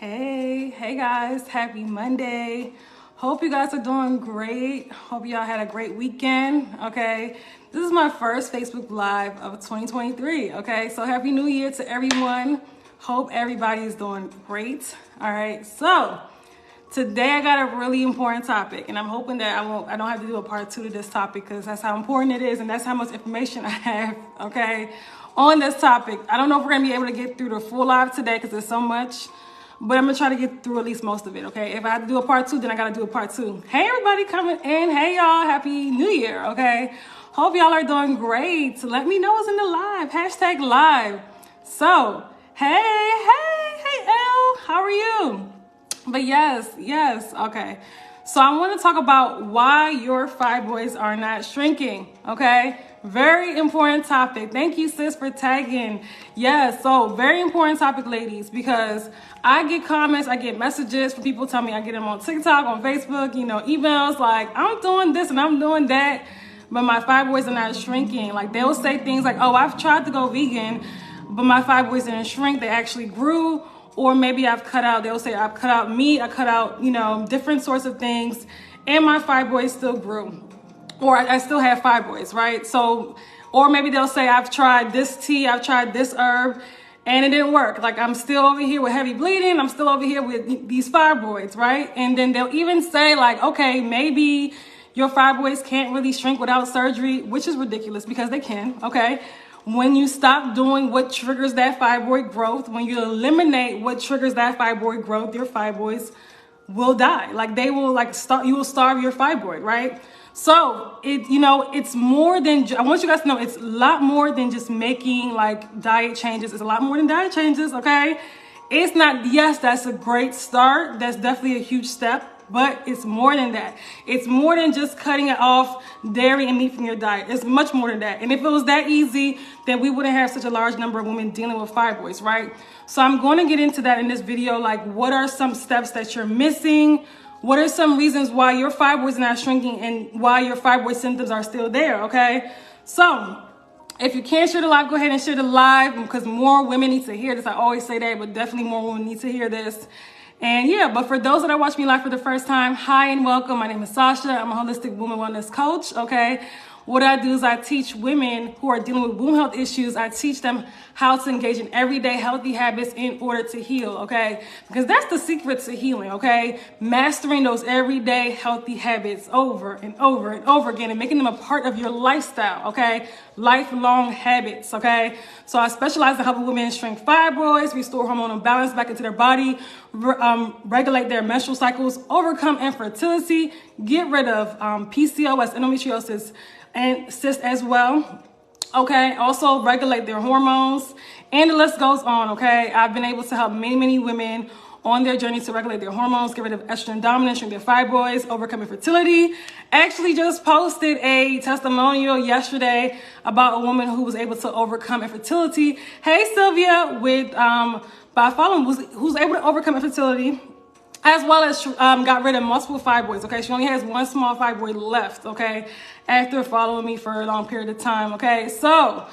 Hey guys, happy Monday. Hope you guys are doing great. Hope y'all had a great weekend, okay? This is my first Facebook Live of 2023, okay? So happy New Year to everyone. Hope everybody is doing great, all right? So today I got a really important topic, and I'm hoping that I don't have to do a part 2 to this topic because that's how important it is and that's how much information I have, okay, on this topic. I don't know if we're gonna be able to get through the full live today because there's so much, but I'm gonna try to get through at least most of it, okay? If I have to do a part 2, then I gotta do a part 2. Hey everybody coming in. Hey y'all, happy New Year, okay? Hope y'all are doing great. Let me know what's in the live, hashtag live. So, hey L, how are you? But yes, okay. So I wanna talk about why your fibroids are not shrinking, okay? Very important topic. Thank you, sis, for tagging. Yes, so very important topic, ladies, because I get comments, I get messages from people telling me, I get them on TikTok, on Facebook, emails like, I'm doing this and I'm doing that, but my fibroids are not shrinking. Like they'll say things like, oh, I've tried to go vegan, but my fibroids didn't shrink, they actually grew. Or maybe they'll say I've cut out meat, I cut out, different sorts of things, and my fibroids still grew. Or I still have fibroids, right? So, or maybe they'll say I've tried this tea, I've tried this herb, and it didn't work. Like I'm still over here with heavy bleeding, I'm still over here with these fibroids, right? And then they'll even say like, okay, maybe your fibroids can't really shrink without surgery, which is ridiculous because they can, okay? When you stop doing what triggers that fibroid growth, when you eliminate what triggers that fibroid growth, your fibroids will die. Like they will you will starve your fibroid, right? So it's more than, I want you guys to know, it's a lot more than just making like diet changes. It's a lot more than diet changes, okay? It's not, yes, that's a great start. That's definitely a huge step, but it's more than that. It's more than just cutting it off dairy and meat from your diet. It's much more than that. And if it was that easy, then we wouldn't have such a large number of women dealing with fibroids, right? So I'm going to get into that in this video. Like, what are some steps that you're missing? What are some reasons why your fibroids are not shrinking and why your fibroid symptoms are still there, okay? So if you can't share the live, go ahead and share the live because more women need to hear this. I always say that, but definitely more women need to hear this. And yeah, but for those that are watching me live for the first time, hi and welcome. My name is Sasha. I'm a holistic woman wellness coach, okay? What I do is I teach women who are dealing with womb health issues, I teach them how to engage in everyday healthy habits in order to heal, okay? Because that's the secret to healing, okay? Mastering those everyday healthy habits over and over and over again and making them a part of your lifestyle, okay? Lifelong habits, okay? So I specialize in helping women shrink fibroids, restore hormonal balance back into their body, regulate their menstrual cycles, overcome infertility, get rid of PCOS, endometriosis, and cysts as well, okay? Also regulate their hormones, and the list goes on, okay? I've been able to help many women on their journey to regulate their hormones, get rid of estrogen dominance, shrink their fibroids, overcome infertility. Actually just posted a testimonial yesterday about a woman who was able to overcome infertility. Hey Sylvia, who's able to overcome infertility, as well as got rid of multiple fibroids, okay? She only has one small fibroid left, okay? After following me for a long period of time, okay? So,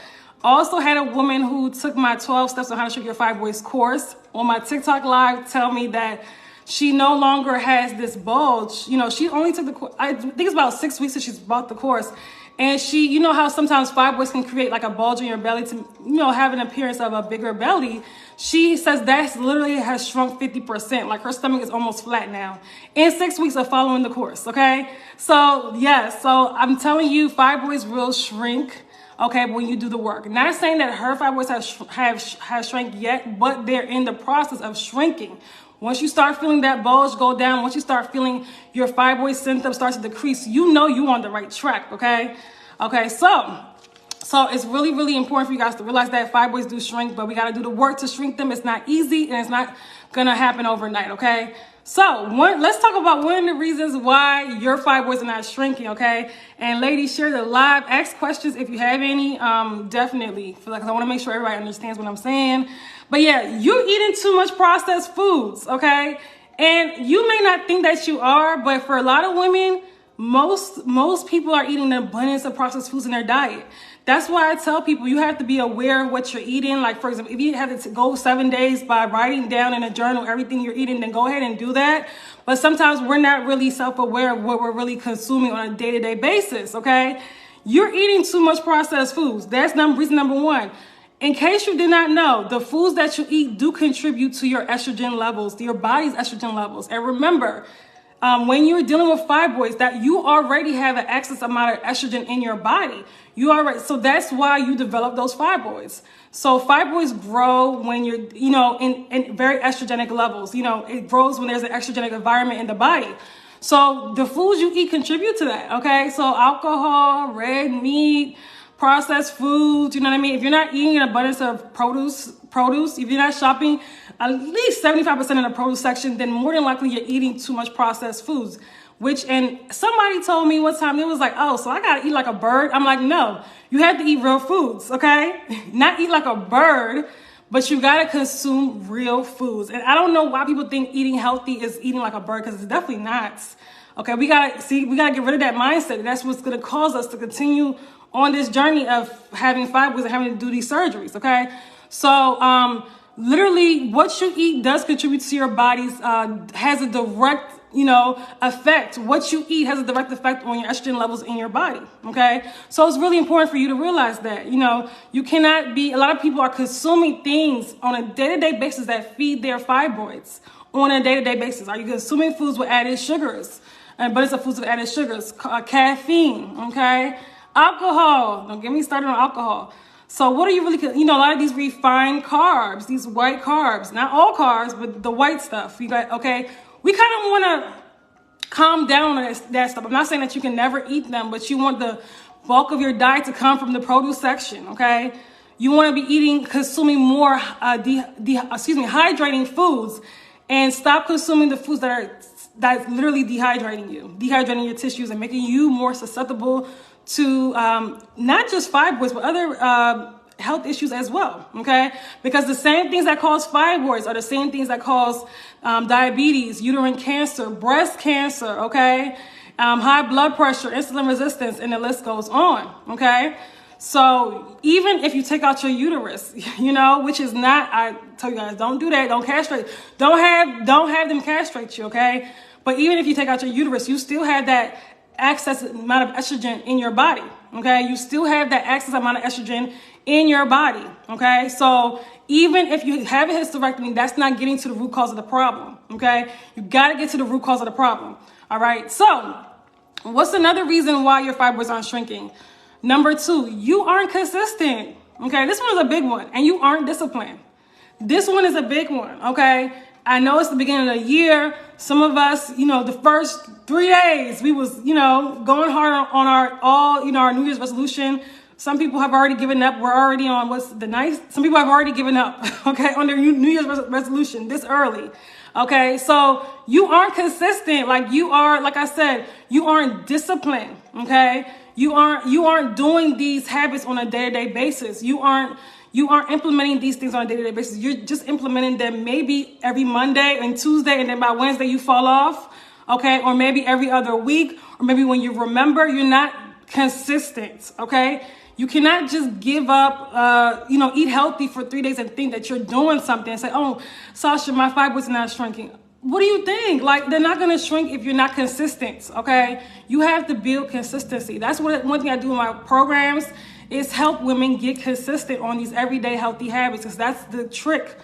also had a woman who took my 12 steps on how to shrink your fibroids course on my TikTok live tell me that she no longer has this bulge. She only took the course, I think it's about 6 weeks that she's bought the course. And she, how sometimes fibroids can create like a bulge in your belly to, have an appearance of a bigger belly. She says that literally has shrunk 50%. Like her stomach is almost flat now in 6 weeks of following the course, okay? So, yes, so I'm telling you, fibroids will shrink, okay, when you do the work. Not saying that her fibroids have shrank yet, but they're in the process of shrinking. Once you start feeling that bulge go down, once you start feeling your fibroid symptoms start to decrease, you're on the right track, okay? Okay, so it's really important for you guys to realize that fibroids do shrink, but we got to do the work to shrink them. It's not easy, and it's not going to happen overnight, okay? So let's talk about one of the reasons why your fibroids are not shrinking, okay? And ladies, share the live, ask questions if you have any, definitely, because I want to make sure everybody understands what I'm saying. But yeah, you're eating too much processed foods, okay? And you may not think that you are, but for a lot of women, most people are eating an abundance of processed foods in their diet. That's why I tell people you have to be aware of what you're eating. Like, for example, if you have to go 7 days by writing down in a journal everything you're eating, then go ahead and do that. But sometimes we're not really self-aware of what we're really consuming on a day-to-day basis, okay? You're eating too much processed foods. That's reason number one. In case you did not know, the foods that you eat do contribute to your estrogen levels, to your body's estrogen levels. And remember, when you're dealing with fibroids, that you already have an excess amount of estrogen in your body. So that's why you develop those fibroids. So fibroids grow when you're, in very estrogenic levels. It grows when there's an estrogenic environment in the body. So the foods you eat contribute to that, okay? So alcohol, red meat, processed foods, you know what I mean? If you're not eating an abundance of produce, if you're not shopping at least 75% in the produce section, then more than likely you're eating too much processed foods. And somebody told me one time, it was like, oh, so I gotta eat like a bird? I'm like, no, you have to eat real foods, okay? Not eat like a bird, but you gotta consume real foods. And I don't know why people think eating healthy is eating like a bird, because it's definitely not. Okay, we gotta get rid of that mindset. That's what's gonna cause us to continue on this journey of having fibroids and having to do these surgeries, okay? So literally what you eat does contribute to your body's, has a direct, effect. What you eat has a direct effect on your estrogen levels in your body, okay? So it's really important for you to realize that, you cannot be, a lot of people are consuming things on a day-to-day basis that feed their fibroids on a day-to-day basis. Are you consuming foods with added sugars? And but it's a foods with added sugars, caffeine, okay? Alcohol, don't get me started on alcohol. So what are you really, a lot of these refined carbs, these white carbs, not all carbs, but the white stuff, okay? We kind of want to calm down on that stuff. I'm not saying that you can never eat them, but you want the bulk of your diet to come from the produce section, okay? You want to be consuming more, hydrating foods, and stop consuming the foods that's literally dehydrating your tissues and making you more susceptible to not just fibroids, but other health issues as well, okay? Because the same things that cause fibroids are the same things that cause diabetes, uterine cancer, breast cancer, okay? High blood pressure, insulin resistance, and the list goes on, okay? So even if you take out your uterus, which is not, I tell you guys, don't do that, don't castrate, don't have them castrate you, okay? But even if you take out your uterus, you still have that excess amount of estrogen in your body, okay? You still have that excess amount of estrogen in your body, okay? So even if you have a hysterectomy, that's not getting to the root cause of the problem, okay? You got to get to the root cause of the problem, all right? So what's another reason why your fibroids aren't shrinking? Number 2, you aren't consistent, okay? This one is a big one, and you aren't disciplined. This one is a big one, okay? I know it's the beginning of the year. Some of us, the first 3 days, we was, going hard on our New Year's resolution. Some people have already given up. We're already on some people have already given up, okay, on their New Year's resolution this early, okay? So you aren't consistent. Like I said, you aren't disciplined, okay? You aren't doing these habits on a day-to-day basis. You aren't implementing these things on a day-to-day basis. You're just implementing them maybe every Monday and Tuesday, and then by Wednesday you fall off, okay? Or maybe every other week, or maybe when you remember, you're not consistent, okay? You cannot just give up, eat healthy for 3 days and think that you're doing something and say, oh, Sasha, my fibroids are not shrinking. What do you think? Like, they're not going to shrink if you're not consistent, okay? You have to build consistency. That's one thing I do in my programs is help women get consistent on these everyday healthy habits, because that's the trick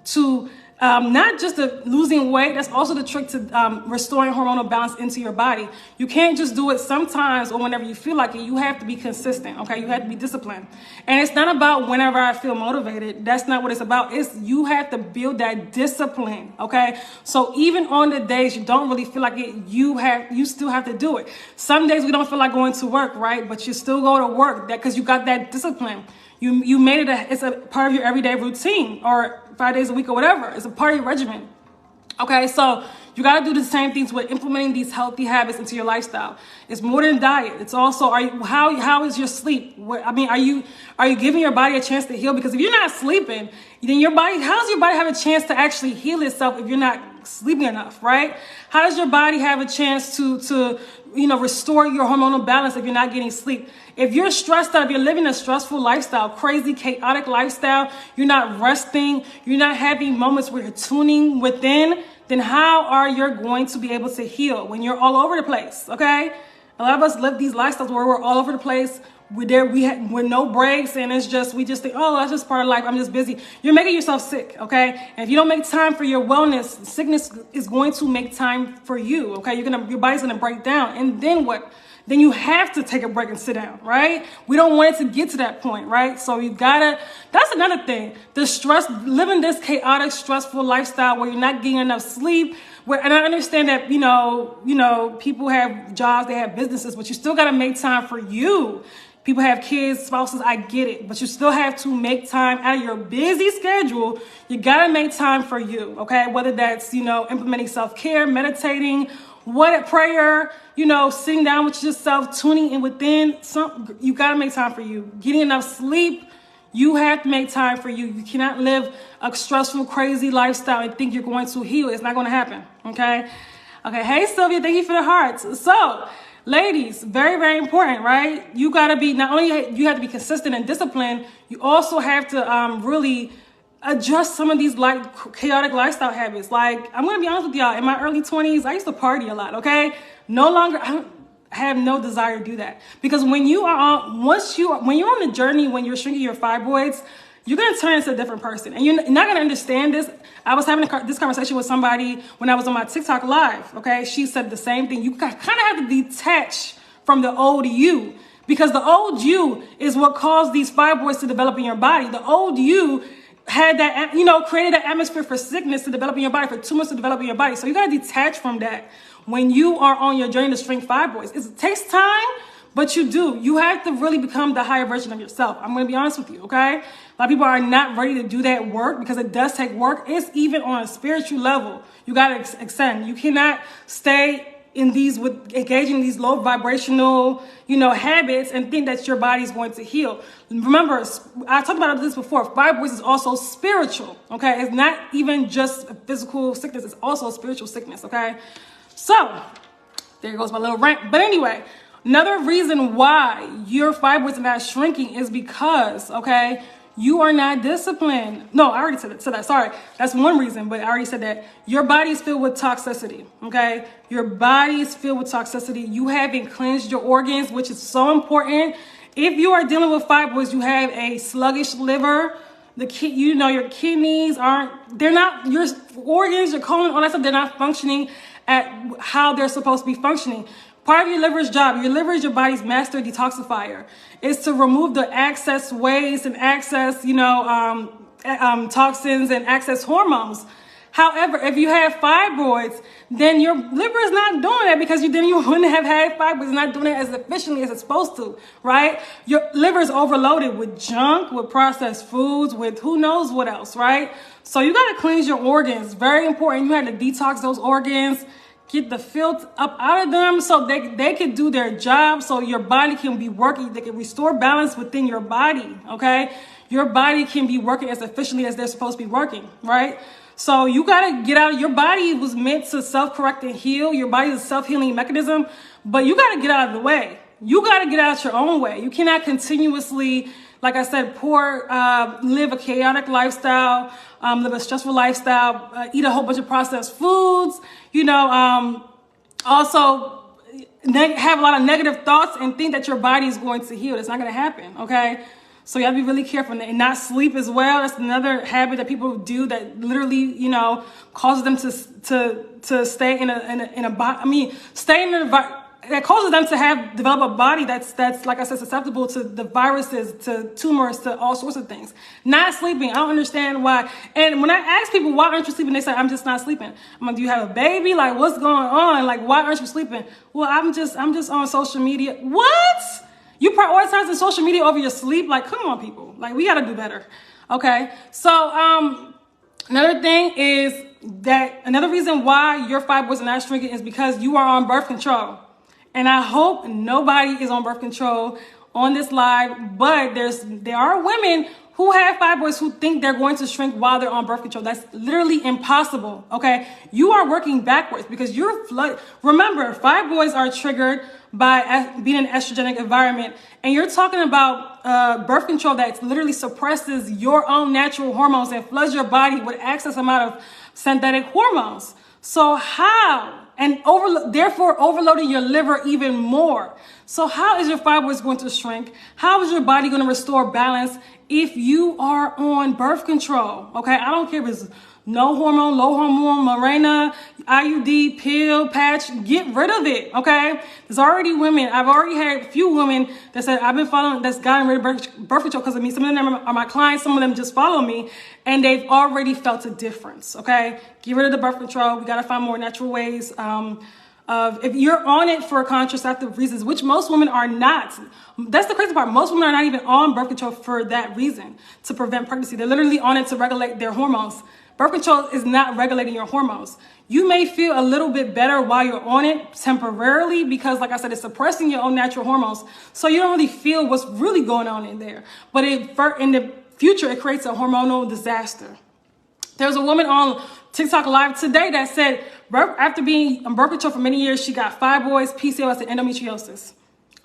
to not just the losing weight, that's also the trick to restoring hormonal balance into your body. You can't just do it sometimes or whenever you feel like it. You have to be consistent, okay? You have to be disciplined. And it's not about whenever I feel motivated. That's not what it's about. It's you have to build that discipline, okay? So even on the days you don't really feel like it, you still have to do it. Some days we don't feel like going to work, right? But you still go to work because you got that discipline. You made it it's a part of your everyday routine, or 5 days a week or whatever. It's a part of your regimen. Okay, so you got to do the same things with implementing these healthy habits into your lifestyle. It's more than diet. It's also, how is your sleep? Are you giving your body a chance to heal? Because if you're not sleeping, then how does your body have a chance to actually heal itself if you're not sleeping enough, right? How does your body have a chance to restore your hormonal balance if you're not getting sleep? If you're stressed out, if you're living a stressful lifestyle, crazy, chaotic lifestyle, you're not resting, you're not having moments where you're tuning within, then how are you going to be able to heal when you're all over the place, okay? A lot of us live these lifestyles where we're all over the place. With no breaks, and we just think, oh, that's just part of life. I'm just busy. You're making yourself sick, okay? And if you don't make time for your wellness, sickness is going to make time for you, okay? Your body's gonna break down, and then what? Then you have to take a break and sit down, right? We don't want it to get to that point, right? So that's another thing. The stress, living this chaotic, stressful lifestyle where you're not getting enough sleep. And I understand that, people have jobs, they have businesses, but you still got to make time for you. People have kids, spouses, I get it. But you still have to make time out of your busy schedule. You got to make time for you, okay? Whether that's, implementing self-care, meditating, prayer, sitting down with yourself, tuning in within. You got to make time for you. Getting enough sleep. You have to make time for you. You cannot live a stressful, crazy lifestyle and think you're going to heal. It's not going to happen, okay? Okay, hey, Sylvia, thank you for the hearts. So, ladies, very, very important, right? You got to be, not only you have to be consistent and disciplined, you also have to really adjust some of these chaotic lifestyle habits. Like, I'm going to be honest with y'all, in my early 20s, I used to party a lot, okay? No longer, I have no desire to do that, because when you're on the journey, when you're shrinking your fibroids, you're going to turn into a different person, and you're not going to understand this. I was having this conversation with somebody when I was on my TikTok live. Okay. She said the same thing. You kind of have to detach from the old you, because the old you is what caused these fibroids to develop in your body. The old you had that, created an atmosphere for sickness to develop in your body, for tumors to develop in your body. So you got to detach from that when you are on your journey to shrink fibroids. It takes time, but you do. You have to really become the higher version of yourself. I'm going to be honest with you, okay? A lot of people are not ready to do that work because it does take work. It's even on a spiritual level. You got to extend. You cannot stay engaging these low vibrational, habits and think that your body is going to heal. Remember, I talked about this before. Fibroids is also spiritual, okay? It's not even just a physical sickness. It's also a spiritual sickness, okay? So, there goes my little rant. But anyway, another reason why your fibroids are not shrinking is because, okay, you are not disciplined. No, I already said that. Sorry. That's one reason, but I already said that. Your body is filled with toxicity, okay? Your body is filled with toxicity. You haven't cleansed your organs, which is so important. If you are dealing with fibroids, you have a sluggish liver. Your kidneys your organs, your colon, all that stuff, they're not functioning at how they're supposed to be functioning. Part of your liver's job, your liver is your body's master detoxifier, is to remove the excess waste and excess, toxins and excess hormones. However, if you have fibroids, then your liver is not doing that, because then you wouldn't have had fibroids. It's not doing it as efficiently as it's supposed to, right? Your liver is overloaded with junk, with processed foods, with who knows what else, right? So you got to cleanse your organs. Very important. You have to detox those organs. Get the filth up out of them so they can do their job, so your body can be working. They can restore balance within your body, okay? Your body can be working as efficiently as they're supposed to be working, right? So you got to get out. Your body was meant to self-correct and heal. Your body is a self-healing mechanism, but you got to get out of the way. You got to get out your own way. You cannot continuously, like I said, live a chaotic lifestyle, live a stressful lifestyle, eat a whole bunch of processed foods, also have a lot of negative thoughts and think that your body is going to heal. It's not going to happen, okay? So you have to be really careful and not sleep as well. That's another habit that people do that literally, causes them to stay that causes them to develop a body that's like I said, susceptible to the viruses, to tumors, to all sorts of things. Not sleeping, I don't understand why. And when I ask people, why aren't you sleeping? They say, I'm just not sleeping. I'm like, do you have a baby? Like, what's going on? Like, why aren't you sleeping? Well, I'm just on social media. What? You prioritizing social media over your sleep? Like, come on, people. Like, we got to do better. Okay. So, another thing is that another reason why your fibroids are not shrinking is because you are on birth control. And I hope nobody is on birth control on this live, but there are women who have fibroids who think they're going to shrink while they're on birth control. That's literally impossible, okay? You are working backwards because you're flooded. Remember, fibroids are triggered by being in an estrogenic environment, and you're talking about birth control that literally suppresses your own natural hormones and floods your body with excess amount of synthetic hormones. So how? And therefore overloading your liver even more. So how is your fibroids going to shrink? How is your body going to restore balance if you are on birth control? Okay, I don't care if it's no hormone, low hormone, Mirena, IUD, pill, patch, get rid of it, okay? There's already women, I've already had a few women that said, I've been following, that's gotten rid of birth control because of me. Some of them are my clients, some of them just follow me, and they've already felt a difference, okay? Get rid of the birth control. We gotta find more natural ways if you're on it for contraceptive reasons, which most women are not. That's the crazy part. Most women are not even on birth control for that reason, to prevent pregnancy. They're literally on it to regulate their hormones. Birth control is not regulating your hormones. You may feel a little bit better while you're on it temporarily because, like I said, it's suppressing your own natural hormones. So you don't really feel what's really going on in there. But in the future, it creates a hormonal disaster. There's a woman on TikTok Live today that said after being on birth control for many years, she got fibroids, PCOS, and endometriosis.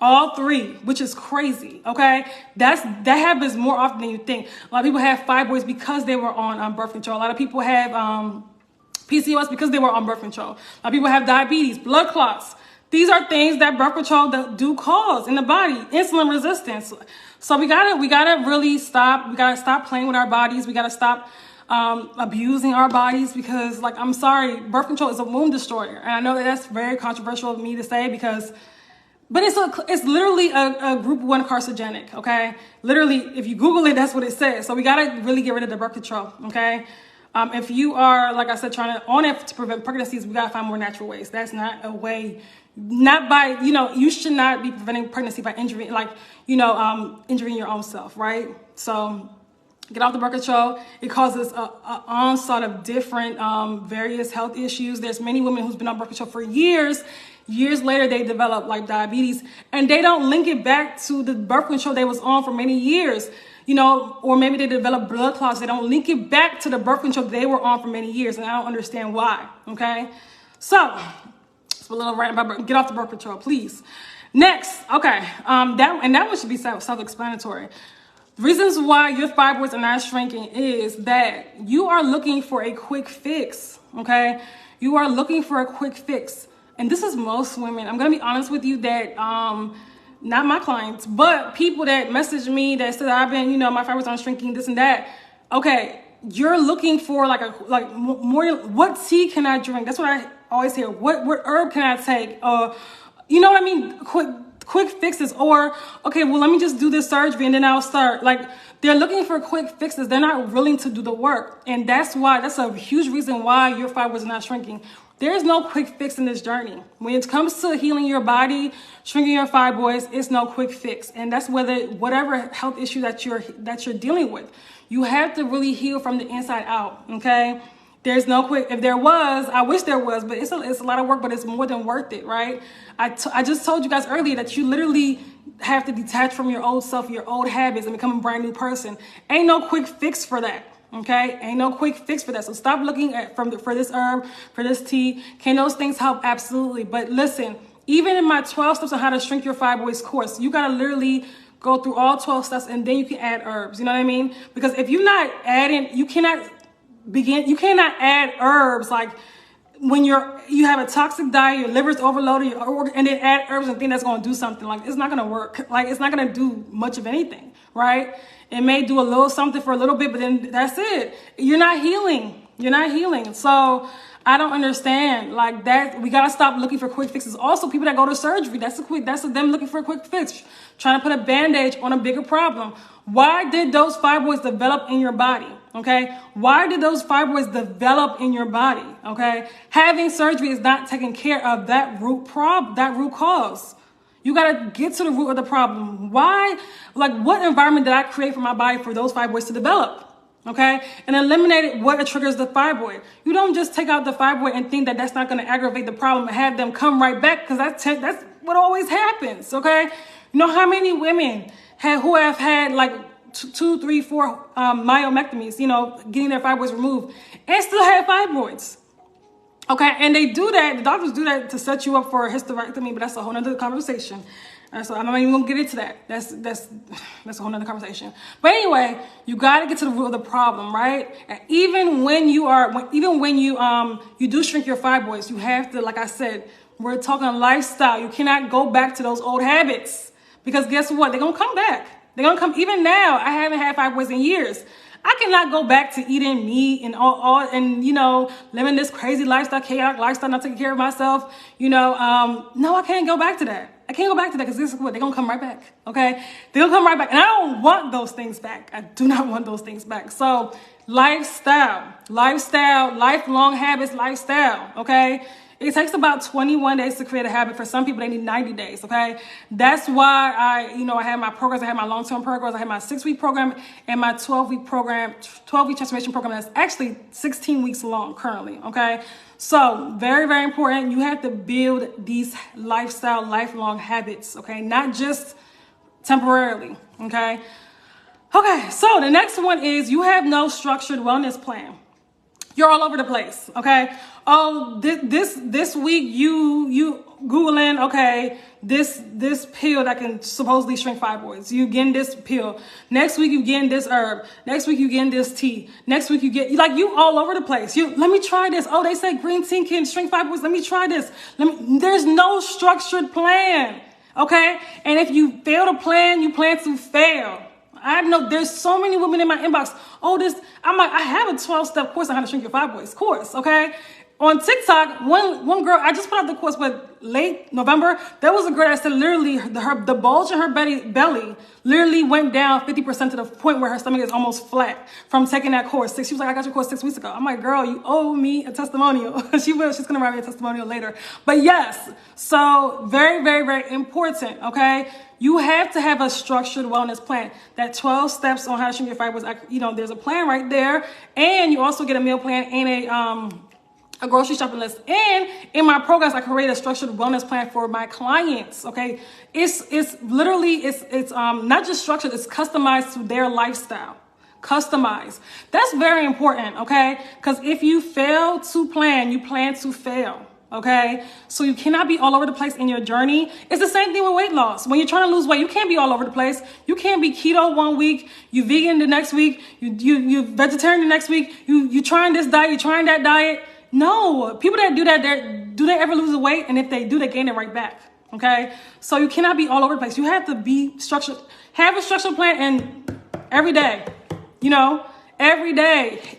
All three, which is crazy, okay? That happens more often than you think. A lot of people have fibroids because they were on birth control. A lot of people have PCOS because they were on birth control. A lot of people have diabetes, blood clots. These are things that birth control do cause in the body, insulin resistance. So we gotta really stop. We gotta stop playing with our bodies. We gotta stop abusing our bodies because, like, I'm sorry, birth control is a womb destroyer. And I know that that's very controversial of me to say but it's literally a group 1 carcinogenic, okay? Literally, if you Google it, that's what it says. So we gotta really get rid of the birth control, okay? If you are, like I said, trying to on it to prevent pregnancies, we gotta find more natural ways. That's not a way, not by, you should not be preventing pregnancy by injuring your own self, right? So get off the birth control. It causes a onslaught of different various health issues. There's many women who's been on birth control for years. Years later, they develop like diabetes, and they don't link it back to the birth control they was on for many years, or maybe they develop blood clots. They don't link it back to the birth control they were on for many years, and I don't understand why, okay? So, it's a little rant about get off the birth control, please. Next, okay, that one should be self-explanatory. The reasons why your fibroids are not shrinking is that you are looking for a quick fix, okay? You are looking for a quick fix. And this is most women. I'm going to be honest with you that, not my clients, but people that message me that said, I've been, my fibroids aren't shrinking, this and that. Okay, you're looking for more, what tea can I drink? That's what I always hear. What herb can I take? You know what I mean? Quick fixes, or, okay, well, let me just do this surgery and then I'll start. Like, they're looking for quick fixes. They're not willing to do the work. And that's a huge reason why your fibroids are not shrinking. There's no quick fix in this journey. When it comes to healing your body, shrinking your fibroids, it's no quick fix. And that's whatever health issue that you're dealing with. You have to really heal from the inside out, okay? There's no quick, if there was, I wish there was, but it's a lot of work, but it's more than worth it, right? I just told you guys earlier that you literally have to detach from your old self, your old habits, and become a brand new person. Ain't no quick fix for that. Okay, ain't no quick fix for that. So stop looking for this herb, for this tea. Can those things help? Absolutely. But listen, even in my 12 steps on how to shrink your fibroids course, you gotta literally go through all 12 steps and then you can add herbs. You know what I mean? Because if you're not adding, you cannot add herbs like when you have a toxic diet, your liver's overloaded, and then add herbs and think that's gonna do something. Like, it's not gonna work. Like, it's not gonna do much of anything, right? It may do a little something for a little bit, but then that's it. You're not healing. You're not healing. So I don't understand like that. We got to stop looking for quick fixes. Also, people that go to surgery, that's them looking for a quick fix, trying to put a bandage on a bigger problem. Why did those fibroids develop in your body? Okay. Why did those fibroids develop in your body? Okay. Having surgery is not taking care of that root cause. You got to get to the root of the problem. Why? Like, what environment did I create for my body for those fibroids to develop? Okay? And eliminate what triggers the fibroid. You don't just take out the fibroid and think that that's not going to aggravate the problem and have them come right back, because that's what always happens. Okay? You know how many women who have had like two, 3, 4 myomectomies, you know, getting their fibroids removed, and still have fibroids. Okay, and they do that, the doctors do that to set you up for a hysterectomy, but that's a whole nother conversation. So I'm not even gonna get into that. That's a whole nother conversation. But anyway, you gotta get to the root of the problem, right? And even when you do shrink your fibroids, you have to, like I said, we're talking lifestyle. You cannot go back to those old habits, because guess what? They're gonna come back. They're gonna come. Even now, I haven't had fibroids in years. I cannot go back to eating meat and all and, you know, living this crazy lifestyle, chaotic lifestyle, not taking care of myself. You know, no, I can't go back to that. I can't go back to that, because this is what they're gonna come right back. Okay, they're gonna come right back, and I don't want those things back. I do not want those things back. So lifestyle, lifelong habits, lifestyle. Okay. It takes about 21 days to create a habit. For some people, they need 90 days, okay? That's why I have my programs. I have my long-term programs. I have my 6-week program and my 12-week program, 12-week transformation program that's actually 16 weeks long currently, okay? So very, very important. You have to build these lifestyle, lifelong habits, okay? Not just temporarily, okay? Okay, so the next one is you have no structured wellness plan. You're all over the place, okay? Oh, this week you Googling, okay, this pill that can supposedly shrink fibroids. You getting this pill. Next week you getting this herb. Next week you getting this tea. Next week you get, like, you all over the place. Let me try this. Oh, they say green tea can shrink fibroids. Let me try this. There's no structured plan, okay? And if you fail to plan, you plan to fail. I know there's so many women in my inbox. Oh, I'm like, I have a 12-step course on how to shrink your fibroids course, okay? On TikTok, one girl, I just put out the course, but late November, there was a girl that said literally the bulge in her belly literally went down 50% to the point where her stomach is almost flat from taking that course. She was like, I got your course 6 weeks ago. I'm like, girl, you owe me a testimonial. She's going to write me a testimonial later. But yes, so very, very, very important, okay? You have to have a structured wellness plan. That 12 steps on how to shrink your fibroids, you know, there's a plan right there. And you also get a meal plan and a grocery shopping list. And in my programs, I create a structured wellness plan for my clients. Okay. It's literally not just structured, it's customized to their lifestyle. Customized. That's very important. Okay. Because if you fail to plan, you plan to fail. Okay. So you cannot be all over the place in your journey. It's the same thing with weight loss. When you're trying to lose weight, you can't be all over the place. You can't be keto one week, you vegan the next week, you vegetarian the next week, you trying this diet, you trying that diet. No, people that do that, do they ever lose the weight? And if they do, they gain it right back. Okay. So you cannot be all over the place. You have to be structured, have a structured plan, and every day, you know, every day,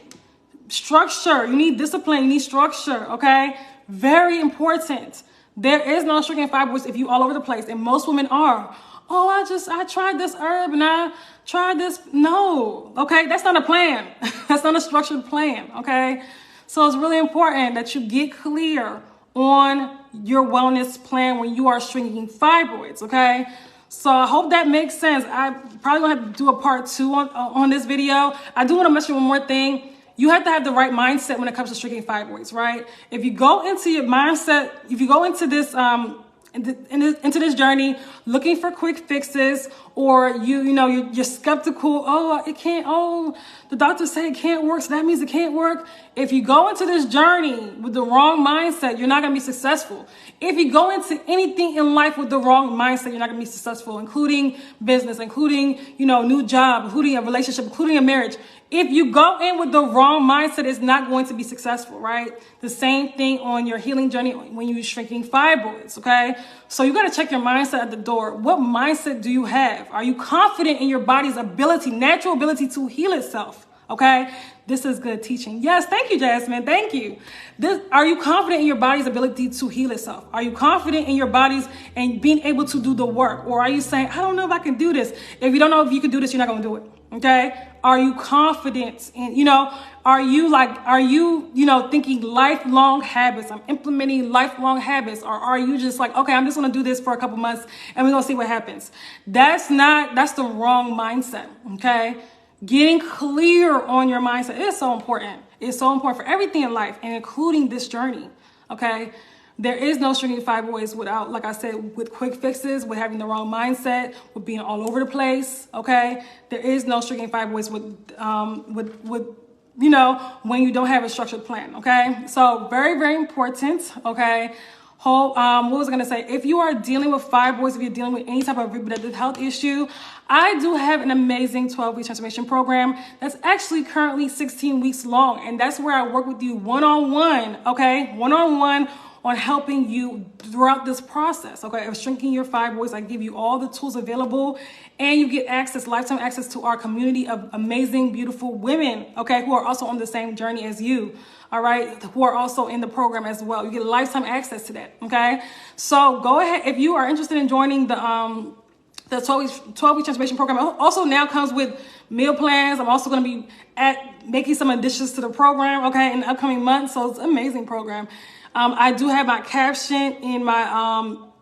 structure. You need discipline, you need structure. Okay. Very important. There is no shrinking fibroids if you all over the place. And most women are. Oh, I tried this herb and I tried this. No. Okay. That's not a plan. That's not a structured plan. Okay. So it's really important that you get clear on your wellness plan when you are shrinking fibroids, okay? So I hope that makes sense. I probably gonna have to do a part 2 on this video. I do want to mention one more thing. You have to have the right mindset when it comes to shrinking fibroids, right? If you go into your mindset, if you go into this into this journey looking for quick fixes, or you're skeptical, it can't, the doctors say it can't work, so that means it can't work. If you go into this journey with the wrong mindset, you're not going to be successful. If you go into anything in life with the wrong mindset, you're not going to be successful, including business, including, new job, including a relationship, including a marriage. If you go in with the wrong mindset, it's not going to be successful, right? The same thing on your healing journey when you're shrinking fibroids, okay? So you got to check your mindset at the door. What mindset do you have? Are you confident in your body's ability, natural ability to heal itself, okay? This is good teaching. Yes, thank you, Jasmine. Thank you. Are you confident in your body's ability to heal itself? Are you confident in your body's and being able to do the work? Or are you saying, I don't know if I can do this? If you don't know if you can do this, you're not going to do it. Okay. Are you confident in, are you thinking lifelong habits? I'm implementing lifelong habits. Or are you just like, okay, I'm just going to do this for a couple months and we're going to see what happens. That's the wrong mindset. Okay. Getting clear on your mindset is so important. It's so important for everything in life, and including this journey. Okay. There is no shrinking fibroids without, like I said, with quick fixes, with having the wrong mindset, with being all over the place, okay? There is no shrinking fibroids with you know, when you don't have a structured plan, okay? So very, very important, okay? What was I gonna say? If you are dealing with fibroids, if you're dealing with any type of reproductive health issue, I do have an amazing 12-week transformation program that's actually currently 16 weeks long. And that's where I work with you one-on-one, okay? One-on-one on helping you throughout this process, okay, of shrinking your fibroids. I give you all the tools available, and you get access, lifetime access to our community of amazing, beautiful women, okay, who are also on the same journey as you, all right, who are also in the program as well. You get lifetime access to that, okay? So go ahead, if you are interested in joining the 12-week transformation program. It also now comes with meal plans. I'm also going to be making some additions to the program, okay, in the upcoming months. So it's an amazing program. I do have my caption in my,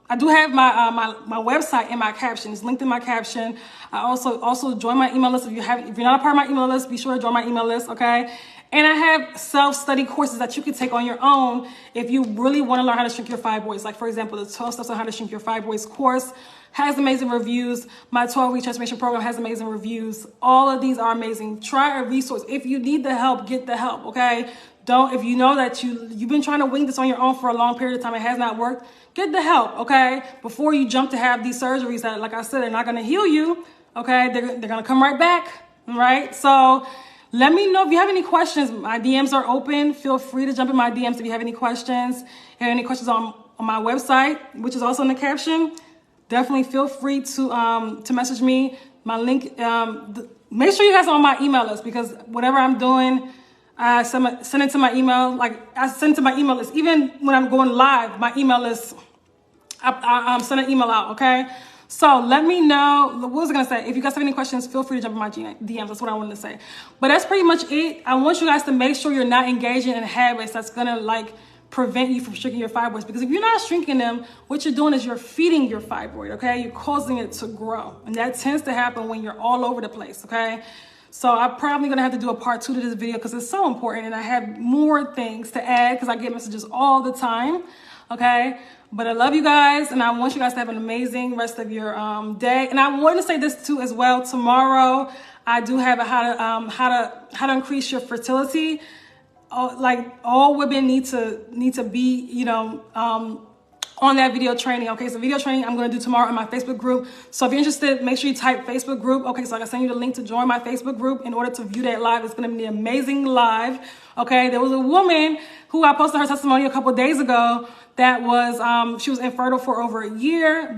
I do have my website in my caption. It's linked in my caption. I also join my email list. If you're not a part of my email list, be sure to join my email list, okay? And I have self-study courses that you can take on your own if you really want to learn how to shrink your fibroids. Like, for example, the 12 steps on how to shrink your fibroids course has amazing reviews. My 12-week transformation program has amazing reviews. All of these are amazing. Try a resource. If you need the help, get the help, okay? If you know that you've been trying to wing this on your own for a long period of time, it has not worked, get the help, okay? Before you jump to have these surgeries that, like I said, they're not going to heal you, okay? They're going to come right back, right? So let me know if you have any questions. My DMs are open. Feel free to jump in my DMs if you have any questions. If you have any questions on my website, which is also in the caption, definitely feel free to message me. My link, make sure you guys are on my email list, because whatever I'm doing, I send it to my email. Like, I send it to my email list. Even when I'm going live, my email list, I send an email out, okay? So let me know. What was I going to say? If you guys have any questions, feel free to jump in my DMs. That's what I wanted to say. But that's pretty much it. I want you guys to make sure you're not engaging in habits that's going to, like, prevent you from shrinking your fibroids. Because if you're not shrinking them, what you're doing is you're feeding your fibroid, okay? You're causing it to grow. And that tends to happen when you're all over the place, okay? So I'm probably going to have to do a part 2 to this video because it's so important. And I have more things to add because I get messages all the time, okay? But I love you guys, and I want you guys to have an amazing rest of your day. And I want to say this too as well. Tomorrow, I do have a how to increase your fertility. Like, all women need to be, you know, on that video training. Okay, so video training I'm going to do tomorrow in my Facebook group. So if you're interested, make sure you type Facebook group. Okay, so I can send you the link to join my Facebook group in order to view that live. It's going to be an amazing live. Okay, there was a woman who I posted her testimony a couple of days ago that was she was infertile for over a year.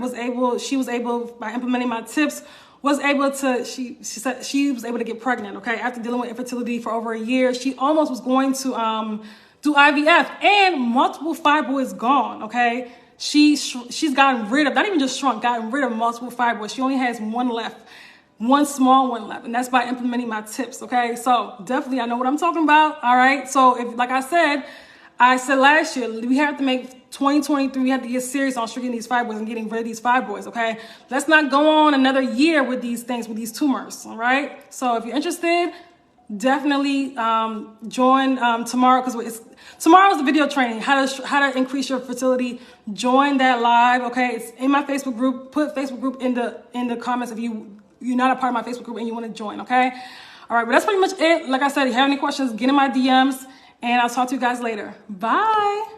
She was able by implementing my tips was able to, she said she was able to get pregnant, okay? After dealing with infertility for over a year, she almost was going to do IVF, and multiple fibroids gone, okay? She's gotten rid of, not even just shrunk, gotten rid of multiple fibroids. She only has one left, one small one left, and that's by implementing my tips, okay? So definitely I know what I'm talking about, all right? So if, like I said last year, we have to make 2023, we have to get serious on shrinking these fibroids and getting rid of these fibroids, okay? Let's not go on another year with these things, with these tumors, all right? So if you're interested, definitely join tomorrow, because tomorrow's the video training, how to increase your fertility. Join that live, okay? It's in my Facebook group. Put Facebook group in the comments if you're not a part of my Facebook group and you want to join, okay? All right, but that's pretty much it. Like I said, if you have any questions, get in my DMs, and I'll talk to you guys later. Bye.